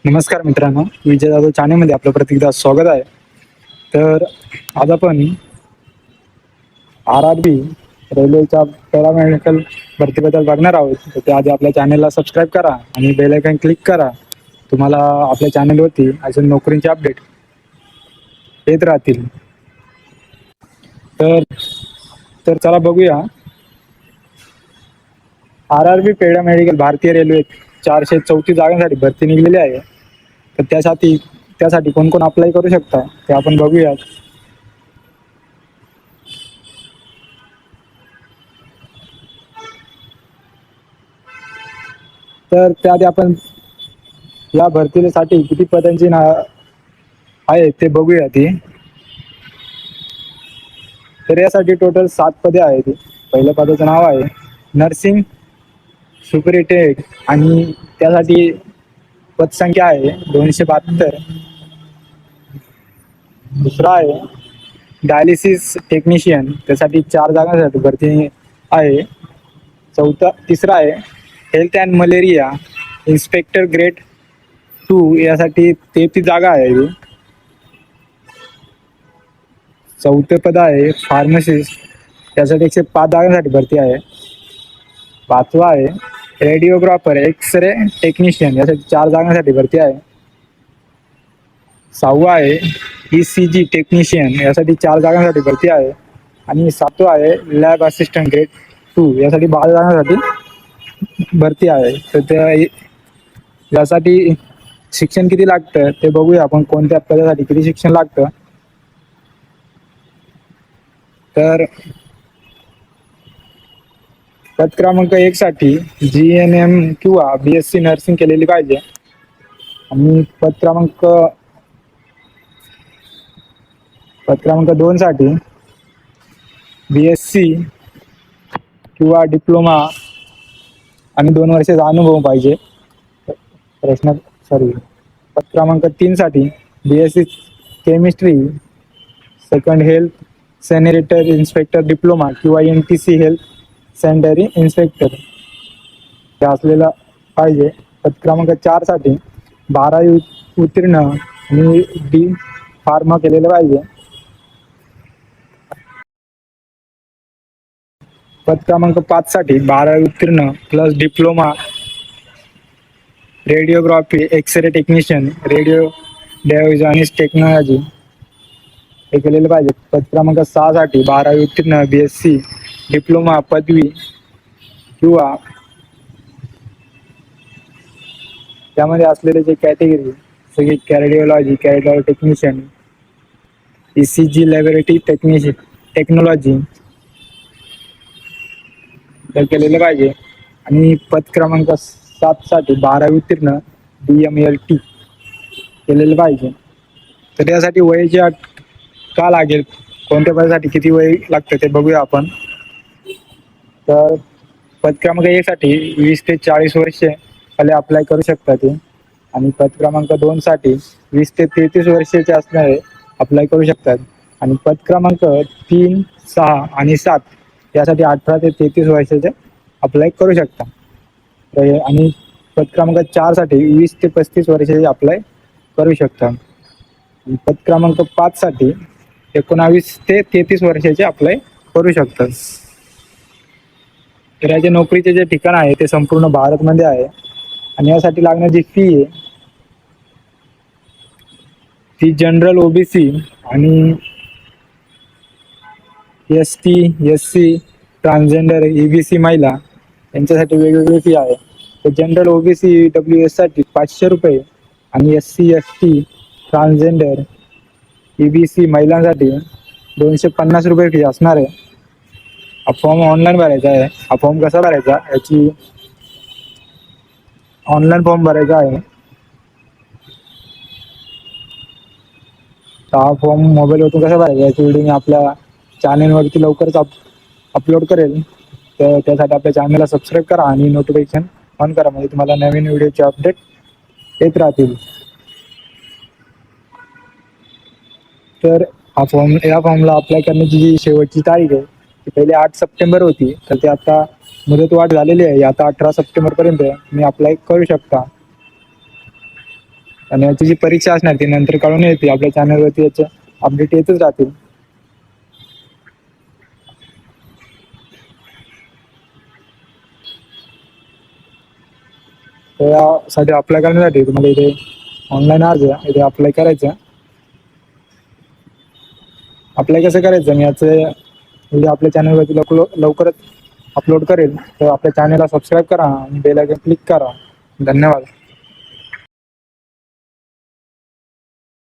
नमस्कार मित्रांनो, विजय जाधव चॅनेलमध्ये आपलं परत एकदा स्वागत आहे. तर आज आपण RRB रेल्वेच्या पॅरामेडिकल भरतीबद्दल बघणार आहोत. तर त्याआधी आपल्या चॅनेलला सबस्क्राईब करा आणि बेल आयकॉन क्लिक करा. तुम्हाला आपल्या चॅनेलवरती अजून नोकरींचे अपडेट येत राहतील. तर तर चला बघूया. RRB पॅरामेडिकल भारतीय रेल्वे 434 जागांसाठी भरती निघलेली आहे. तर त्यासाठी कोण कोण अप्लाय करू शकता ते आपण बघूयात. तर त्याआधी आपण या भरतीसाठी किती पदांची आहे ते बघूया ती. तर यासाठी टोटल 7 पदे आहेत. पहिल्या पदाचं नाव आहे नर्सिंग सुपरिटेंडेंट आणि त्यासाठी पदसंख्या आहे 272. दुसरा आहे डायलिसिस टेक्निशियन, त्यासाठी 4 जागांसाठी भरती आहे. तिसरा आहे health and malaria inspector grade 2, यासाठी 33 जागा आहे. चौथे पद आहे फार्मसिस्ट, त्यासाठी 105 जागांसाठी भरती आहे. पाचवा आहे रेडिओग्राफर एक्स-रे टेक्निशियन, यासाठी 4 जागांसाठी भरती आहे. सहावा आहे ECG टेक्निशियन, यासाठी 4 जागांसाठी भरती आहे. आणि सातवा आहे लॅब असिस्टंट ग्रेड 2, यासाठी 12 जागांसाठी भरती आहे. तर यासाठी शिक्षण किती लागतं ते बघूया आपण, कोणत्या पदासाठी किती शिक्षण लागतं. तर पद क्रमांक 1 साठी GNM किंवा BSc नर्सिंग केलेली पाहिजे. आणि पद क्रमांक 2 साठी BSc किंवा डिप्लोमा आणि 2 वर्षाचा अनुभव पाहिजे. पद क्रमांक 3 साठी BSc chemistry, second health sanitary inspector diploma किंवा MTC हेल्थ सॅनिटरी इन्स्पेक्टर हे असलेला पाहिजे. पद क्रमांक 4 साठी 12वी उत्तीर्ण आणि D फार्मा केलेलं पाहिजे. पद क्रमांक 5 साठी 12वी उत्तीर्ण plus diploma radiography X-ray technician radio diagnostic technology हे केलेलं पाहिजे. पद क्रमांक 6 साठी 12वी उत्तीर्ण BSc डिप्लोमा पदवी किंवा त्यामध्ये असलेले जे कॅटेगरी सगळे cardiology technician ECG laboratory technology हे केलेलं पाहिजे. आणि पद क्रमांक 7 साठी 12वी उत्तीर्ण DMLT केलेलं पाहिजे. तर यासाठी वयाची अट का लागेल, कोणत्या पदासाठी किती वय लागतं ते बघूया आपण. तर पद क्रमांक 1 साठी 20 ते 40 वर्षे खाली अप्लाय करू शकतात ते. आणि पद क्रमांक 2 साठी 20 ते 33 वर्षाचे असणारे अप्लाय करू शकतात. आणि पद क्रमांक 3, 6 आणि 7 यासाठी 18 ते 33 वर्षाचे अप्लाय करू शकता. आणि पद क्रमांक 4 साठी 20 ते 35 वर्षाचे अप्लाय करू शकता. पद क्रमांक 5 साठी 19 ते 33 वर्षाचे अप्लाय करू शकतात. तर याचे नोकरीचे जे ठिकाण आहे ते संपूर्ण भारतमध्ये आहे. आणि यासाठी लागणारी फी आहे ती जनरल OBC आणि ST SC ट्रान्सजेंडर EBC महिला यांच्यासाठी वेगवेगळी फी आहे. तर जनरल OBC EWS साठी 500 रुपये आणि SC ST ट्रान्सजेंडर EBC महिलांसाठी 250 रुपये फी असणार आहे. हा फॉर्म ऑनलाईन भरायचा आहे. हा फॉर्म कसा भरायचा याची ऑनलाईन फॉर्म भरायचा आहे. हा फॉर्म मोबाईलवरती कसा भरायचा याची व्हिडिओ मी आपल्या चॅनेलवरती लवकरच अपलोड करेल. तर त्यासाठी आपल्या चॅनलला सबस्क्राईब करा आणि नोटिफिकेशन ऑन करा, म्हणजे तुम्हाला नवीन व्हिडिओचे अपडेट येत राहतील. तर या फॉर्मला अप्लाय करण्याची जी शेवटची तारीख आहे ती पहिले 8 सप्टेंबर होती. तर ती आता मुदतवाढ झालेली आहे. आता 18 सप्टेंबरपर्यंत तुम्ही अप्लाय करू शकता. आणि याची जी परीक्षा असणार ती नंतर कळून येते आपल्या चॅनलवरती, याचं अपडेट येतच राहतील. तर यासाठी अप्लाय करण्यासाठी तुम्हाला इथे ऑनलाईन अर्ज आहे, इथे अप्लाय करायचं. अप्लाय कसं करायचं मी याचं म्हणजे आपल्या चॅनलवरती लवकरच अपलोड करेल. तर आपल्या चॅनलला सबस्क्राईब करा आणि बेल आयकॉन क्लिक करा. धन्यवाद.